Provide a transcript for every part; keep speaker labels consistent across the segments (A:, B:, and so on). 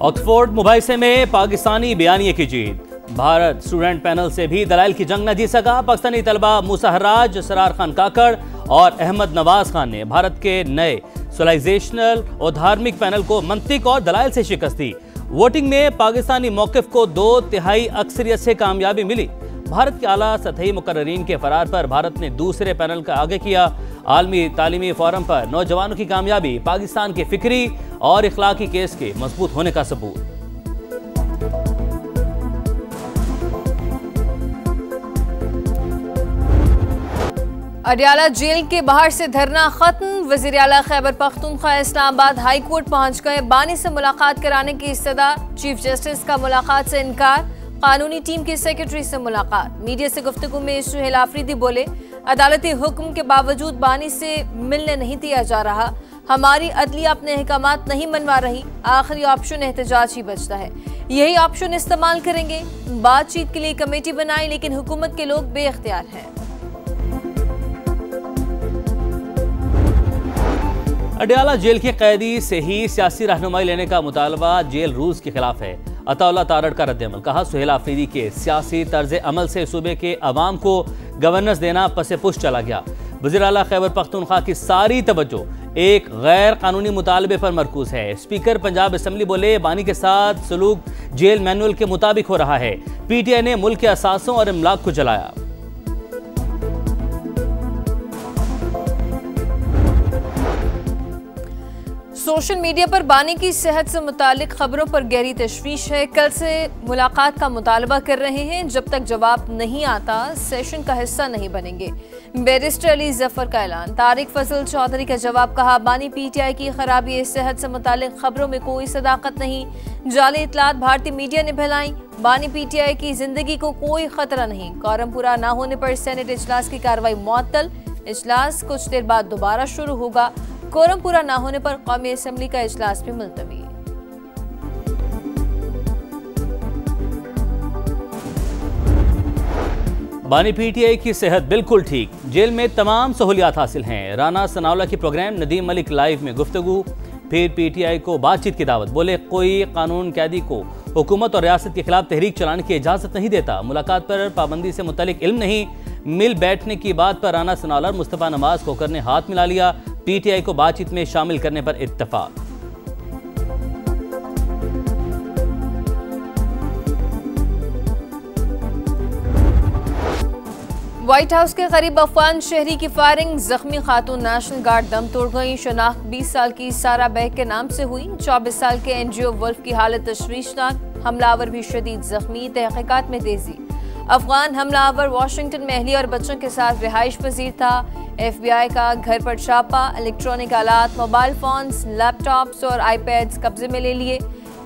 A: Oxford मुबाहिसे में पाकिस्तानी बयानिए की जीत। Bharat student panel से भी दलाइल की जंग न जीत सका। पाकिस्तानी तलबा मूसा हर्राज, सरार खान काकड़ और अहमद नवाज खान ने भारत के नए सिविलाइजेशनल और धार्मिक पैनल को मंतिक और दलाइल से शिकस्त दी। वोटिंग में पाकिस्तानी मौक़िफ़ को 2/3 अक्सरियत से कामयाबी मिली। भारत के आला सतही मुकर्ररीन के फरार पर भारत ने दूसरे पैनल का आगे किया। आलमी तालीमी फोरम पर नौजवानों की कामयाबी पाकिस्तान के फिक्री और इखलाकी केस के मजबूत होने का सबूत।
B: अडयाला जेल के बाहर से धरना खत्म। वज़ीर आला खैबर पख्तूनख्वा इस्लामाबाद हाई कोर्ट पहुंच गए। बानी से मुलाकात कराने की इस्तदा। चीफ जस्टिस का मुलाकात से इनकार। कानूनी टीम के सेक्रेटरी से मुलाकात। मीडिया से गुफ्तगू में सुहेल आफरीदी बोले, अदालती हुक्म के बावजूद बानी से मिलने नहीं दिया जा रहा। हमारी अदलिया अपने अहकामात नहीं मनवा रही। आखिरी ऑप्शन एहतजाज ही बचता है, यही ऑप्शन इस्तेमाल करेंगे। बातचीत के लिए कमेटी बनाई, लेकिन हुकूमत के लोग बेख्तियार हैं।
A: अडयाला जेल के कैदी से ही सियासी रहनुमाई लेने का मुतालबा जेल रूल्स के खिलाफ है। अताउल्लाह तारड़ का रद्द-ए-अमल। कहा, सुहेल आफरीदी के सियासी तर्ज अमल से सूबे के अवाम को गवर्नेंस देना पसे पुश चला गया। वज़ीर आला खैबर पख्तूनख्वा की सारी तवज्जो एक गैर कानूनी मुतालबे पर मरकूज है। स्पीकर पंजाब असम्बली बोले, बानी के साथ सलूक जेल मैनुअल के मुताबिक हो रहा है। PTI ने मुल्क के असासों और इमलाक को जलाया।
B: सोशल मीडिया पर बानी की सेहत से मुतालिक खबरों पर गहरी तशवीश है। कल से मुलाकात का मुतालबा कर रहे हैं। जब तक जवाब नहीं आता सेशन का हिस्सा नहीं बनेंगे। बैरिस्टर अली जफर का ऐलान। तारिक फजल चौधरी का जवाब। कहा, बानी PTI की खराबी सेहत से मुतालिक खबरों में कोई सदाकत नहीं। जाली इतलात भारतीय मीडिया ने फैलाई। बानी PTI की जिंदगी को कोई खतरा नहीं। कोरम पूरा न होने पर सेनेट इजलास की कार्रवाई मुअत्तल। इजलास कुछ देर बाद दोबारा शुरू होगा। कोरम पूरा न होने पर कौमी असम्बली का इजलास भी मुलतवी।
A: बानी PTI की सेहत बिल्कुल ठीक। जेल में तमाम सहूलियात हासिल हैं। राना सनाउल्लाह की प्रोग्राम नदीम मलिक लाइव में गुफ्तगू। फिर PTI को बातचीत की दावत। बोले, कोई कानून कैदी को हुकूमत और रियासत के खिलाफ तहरीक चलाने की इजाज़त नहीं देता। मुलाकात पर पाबंदी से मुतल्लिक इल्म नहीं। मिल बैठने की बात पर राना सनाउल्लाह और मुस्तफ़ा नवाज खोकर ने हाथ मिला लिया। PTI को बातचीत में शामिल करने पर इत्तफाक।
B: व्हाइट हाउस के करीब अफगान शहरी की फायरिंग। जख्मी खातून नेशनल गार्ड दम तोड़ गई। शनाख्त 20 साल की सारा बैग के नाम से हुई। 24 साल के NGO वुल्फ की हालत तशवीशनाक। हमलावर भी शदीद जख्मी। तहकीकात में तेजी। अफगान हमलावर वाशिंगटन में अहलिया और बच्चों के साथ रिहाइश पजीर था। FBI का घर पर छापा। इलेक्ट्रॉनिक आलात, मोबाइल फोन्स, लैपटॉप्स और iPads कब्जे में ले लिए।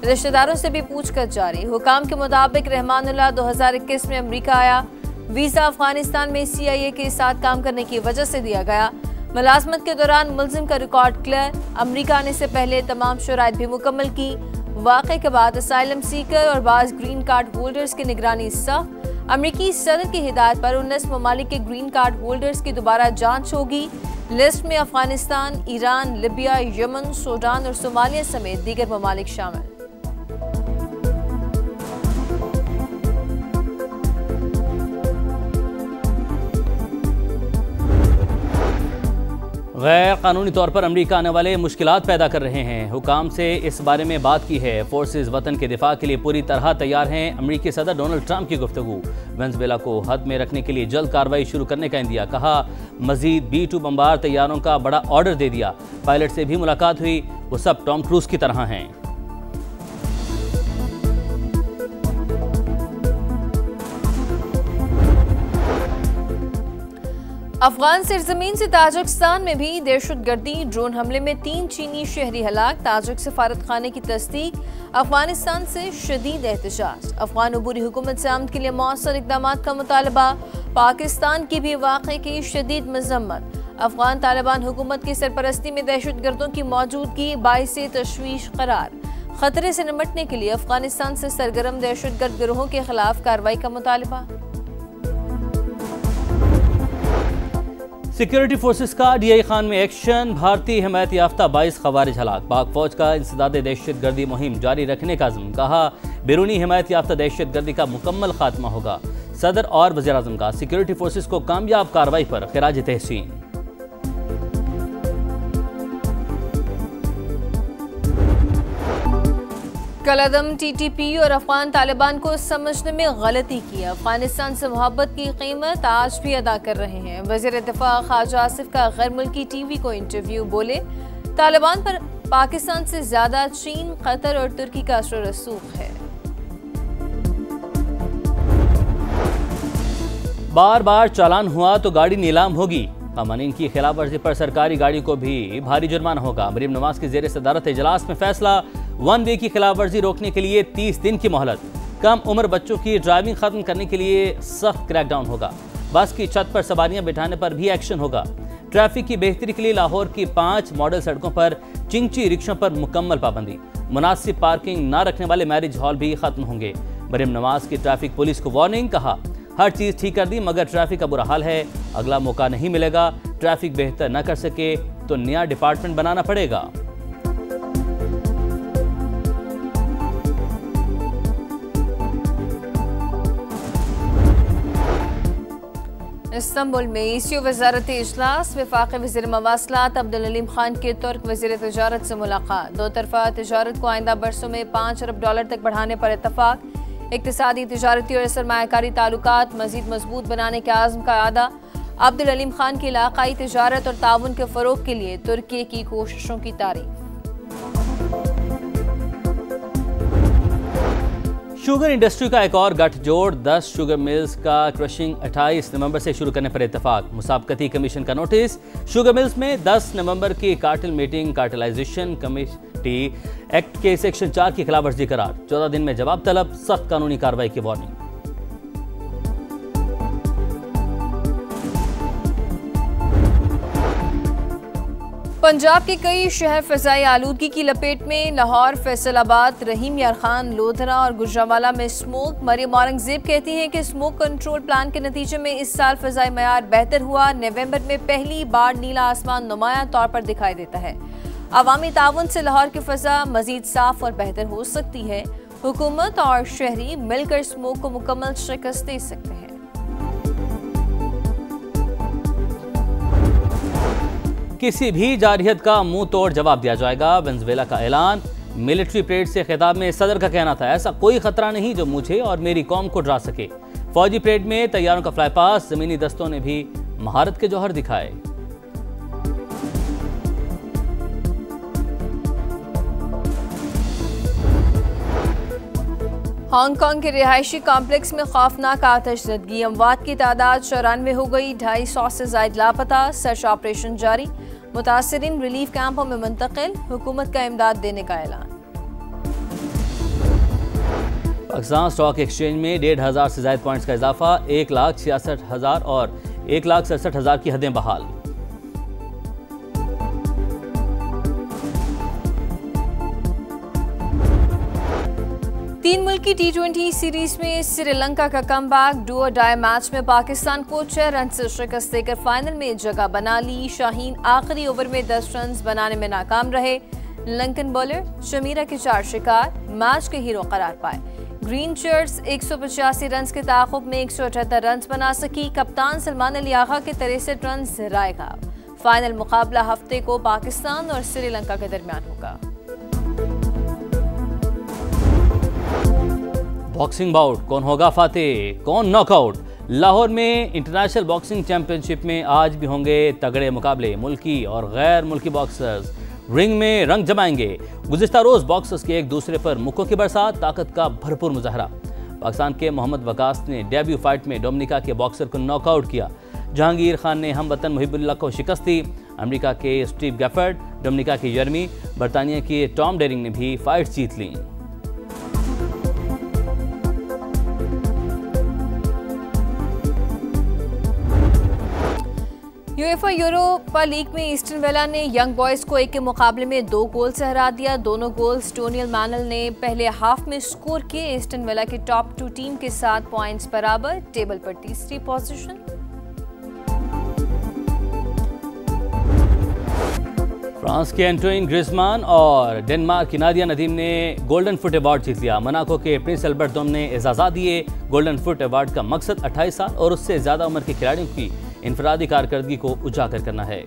B: रिश्तेदारों से भी पूछताछ जारी। हुकाम के मुताबिक रहमानुल्लाह 2021 में अमरीका आया। वीज़ा अफगानिस्तान में CIA के साथ काम करने की वजह से दिया गया। मुलाजमत के दौरान मुलजिम का रिकॉर्ड क्लियर। अमरीका आने से पहले तमाम शराइत भी मुकम्मल की। वाक़े के बाद असाइलम सीकर और बाज़ ग्रीन कार्ड होल्डर्स की निगरानी सख्त। अमरीकी सदर की हिदायत पर 19 ममालिक के ग्रीन कार्ड होल्डर्स की दोबारा जांच होगी। लिस्ट में Afghanistan, Iran, Libya, Yemen, Sudan और सोमालिया समेत दीगर ममालिक शामिल।
A: गैर कानूनी तौर पर अमरीका आने वाले मुश्किलात पैदा कर रहे हैं। हुकाम से इस बारे में बात की है। फोर्सेस वतन के दिफा के लिए पूरी तरह तैयार हैं। अमरीकी सदर डोनाल्ड ट्रंप की गुफ्तगू। वेनेजुएला को हद में रखने के लिए जल्द कार्रवाई शुरू करने का इंदिया। कहा, मजीद B-2 बमबार तैयारों का बड़ा ऑर्डर दे दिया। पायलट से भी मुलाकात हुई। वो सब टॉम क्रूज की तरह हैं।
B: अफगान सरजमीन से ताजिकिस्तान में भी दहशतगर्दी ड्रोन हमले में 3 चीनी शहरी हलाक। ताजिक सफारत खाने की तस्दीक। अफगानिस्तान से शदीद एहतजाज। अफगान अबूरी हुकूमत से आमद के लिए मौसर इकदाम का मुतालबा। पाकिस्तान की भी वाक़े की शदीद मजम्मत। अफगान तालिबान हुकूमत की सरपरस्ती में दहशतगर्दों की मौजूदगी बाइसे तशवीश करार। खतरे से निपटने के लिए अफगानिस्तान से सरगर्म दहशतगर्द गिरोहों के खिलाफ कार्रवाई का मुतालबा।
A: सिक्योरिटी फोर्सेस का डीआई खान में एक्शन, भारतीय हिमायत याफ्ता 22 खवारिज हलाक, पाक फौज का इंसदाद दहशतगर्दी मुहिम जारी रखने का अज़्म, कहा बैरूनी हिमायत याफ्ता दहशतगर्दी का मुकम्मल खात्मा होगा। सदर और वज़ीर आज़म का सिक्योरिटी फोर्सेस को कामयाब कार्रवाई पर खिराज तहसीन।
B: कलअदम टीटीपी और अफगान तालिबान को समझने में गलती की, अफगानिस्तान से मोहब्बत की कीमत आज भी अदा कर रहे हैं। वज़ीर दिफा ख्वाजा आसिफ का गैर मुल्की टीवी को इंटरव्यू, बोले तालिबान पर पाकिस्तान से ज्यादा चीन, कतर और तुर्की का असर रसूख है।
A: बार बार चालान हुआ तो गाड़ी नीलाम होगी, कानून की खिलाफ वर्जी पर सरकारी गाड़ी को भी भारी जुर्माना होगा। मरीम नवाज की जेर सदारत इजलास में फैसला, 1 वे की खिलाफ वर्जी रोकने के लिए 30 दिन की मोहलत, कम उम्र बच्चों की ड्राइविंग खत्म करने के लिए सख्त क्रैकडाउन होगा, बस की छत पर सवारियां बिठाने पर भी एक्शन होगा। ट्रैफिक की बेहतरी के लिए लाहौर की 5 मॉडल सड़कों पर चिंची रिक्शों पर मुकम्मल पाबंदी, मुनासिब पार्किंग न रखने वाले मैरिज हॉल भी खत्म होंगे। मरीम नवाज की ट्रैफिक पुलिस को वार्निंग, कहा हर चीज ठीक कर दी मगर ट्रैफिक का बुरा हाल है, अगला मौका नहीं मिलेगा, ट्रैफिक बेहतर न कर सके तो नया डिपार्टमेंट बनाना पड़ेगा।
B: इस्तांबुल में ईसीओ वजारत इजलास, वफाकी वज़ीर मवासलात अब्दुल अलीम खान की तुर्क वज़ीर तजारत से मुलाकात, दो तरफा तजारत को आइंदा बरसों में $5 अरब तक बढ़ाने पर इत्तफाक, इक्तिसादी, तजारती और सरमायाकारी ताल्लुकात मजीद मजबूत बनाने के आज़म का अदा। अब्दुल अलीम खान की इलाकाई तजारत और ताउन के फ़रोग के लिए तुर्की की कोशिशों की तारीफ।
A: शुगर इंडस्ट्री का एक और गठजोड़, 10 शुगर मिल्स का क्रशिंग 28 नवंबर से शुरू करने पर इत्तेफाक, मुसाबकती कमीशन का नोटिस, शुगर मिल्स में 10 नवंबर की cartel meeting, cartelisation committee act के सेक्शन 4 की खिलाफ वर्जी करार, 14 दिन में जवाब तलब, सख्त कानूनी कार्रवाई की वार्निंग।
B: पंजाब के कई शहर फ़ज़ाई आलूदगी की लपेट में, लाहौर, फैसलाबाद, रहीम यार खान, लोधरा और गुजरांवाला में स्मोक। मरियम औरंगजेब कहती हैं कि स्मोक कंट्रोल प्लान के नतीजे में इस साल फ़ज़ाई मयार बेहतर हुआ। नवंबर में पहली बार नीला आसमान नुमाया तौर पर दिखाई देता है। अवामी ताउन से लाहौर की फ़ज़ा मज़ीद साफ और बेहतर हो सकती है। हुकूमत और शहरी मिलकर स्मोक को मुकम्मल शिकस्त दे सकते हैं।
A: किसी भी जारहियत का मुंह तोड़ जवाब दिया जाएगा, वेनेजुएला का ऐलान। मिलिट्री परेड से खिताब में सदर का कहना था, ऐसा कोई खतरा नहीं जो मुझे और मेरी कौम को डरा सके। फौजी परेड में तैयारों का फ्लाई पास, जमीनी दस्तों ने भी महारत के जौहर दिखाए।
B: हांगकांग के रिहायशी कॉम्प्लेक्स में खौफनाक आतिशज़दगी, अमवात की तादाद 94 हो गई, 250 से ज़ायद लापता, सर्च ऑपरेशन जारी, मुतासिरीन रिलीफ कैंपों में मुंतकिल, हुकूमत का इमदाद देने का ऐलान।
A: पाकिस्तान स्टॉक एक्सचेंज में 1,500 से ज़ायद पॉइंट्स का इजाफा, 1,66,000 और 1,67,000 की हदें बहाल।
B: तीन मुल्की T20 सीरीज में श्रीलंका का कमबैक, डू और डाई मैच में पाकिस्तान को 6 रन से शिकस्त देकर फाइनल में जगह बना ली। शाहीन आखिरी ओवर में 10 रन बनाने में नाकाम रहे। लंकन बॉलर शमीरा के 4 शिकार मैच के हीरो करार पाए। ग्रीन शर्ट्स 185 रन के ताक़ुब में 178 रन बना सकी। कप्तान सलमान अली आगा के 63 रन रायगा। फाइनल मुकाबला हफ्ते को पाकिस्तान और श्रीलंका के दरमियान होगा।
A: बॉक्सिंग बाउट, कौन होगा फातेह, कौन नॉकआउट। लाहौर में इंटरनेशनल बॉक्सिंग चैंपियनशिप में आज भी होंगे तगड़े मुकाबले। मुल्की और गैर मुल्की बॉक्सर्स रिंग में रंग जमाएंगे। गुज़िश्ता रोज बॉक्सर्स के एक दूसरे पर मुक्कों की बरसात, ताकत का भरपूर मुजाहरा। पाकिस्तान के मोहम्मद वकास ने डेब्यू फाइट में डोमिनिका के बॉक्सर को नॉकआउट किया। जहांगीर खान ने हमवतन मुहिबुल्लाह को शिकस्त दी। अमेरिका के स्टीव गैफर्ड, डोमिनिका की जर्मी, बरतानिया के टॉम डेरिंग ने भी फाइट जीत ली।
B: यूएफा यूरोपा लीग में ईस्टर्न वेला ने यंग बॉयज को 1 के मुकाबले में 2 गोल से हरा दिया। दोनों गोल्स टोनियल मैनल ने पहले हाफ में स्कोर किए। ईस्टर्न वेला की टॉप 2 टीम के साथ पॉइंट्स बराबर, टेबल पर तीसरी पोजीशन।
A: फ्रांस के एंटोइन ग्रिजमान और डेनमार्क की नादिया नदीम ने गोल्डन फुट अवार्ड जीत लिया। मोनाको के प्रिंस अल्बर्ट दोम ने एजाज़ात दिए। गोल्डन फुट अवार्ड का मकसद 28 साल और उससे ज़्यादा उम्र के खिलाड़ियों की इनफरादी कारकर्दगी को उजागर करना है।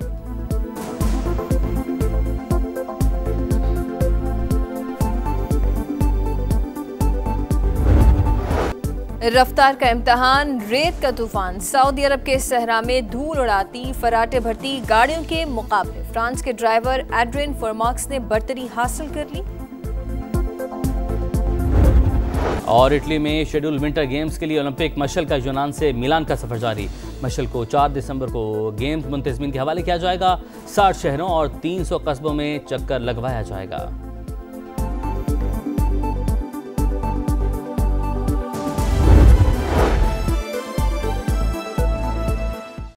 B: रफ्तार का इम्तहान, रेत का तूफान। सऊदी अरब के सहरा में धूल उड़ाती फराटे भरती गाड़ियों के मुकाबले फ्रांस के ड्राइवर एड्रियन फॉर्माक्स ने बर्तरी हासिल कर ली।
A: और इटली में शेड्यूल विंटर गेम्स के लिए ओलंपिक मशल का यूनान से मिलान का सफर जारी। मशल को 4 दिसंबर को गेम्स मुंतजमीन के हवाले किया जाएगा। 60 शहरों और 300 कस्बों में चक्कर लगवाया जाएगा।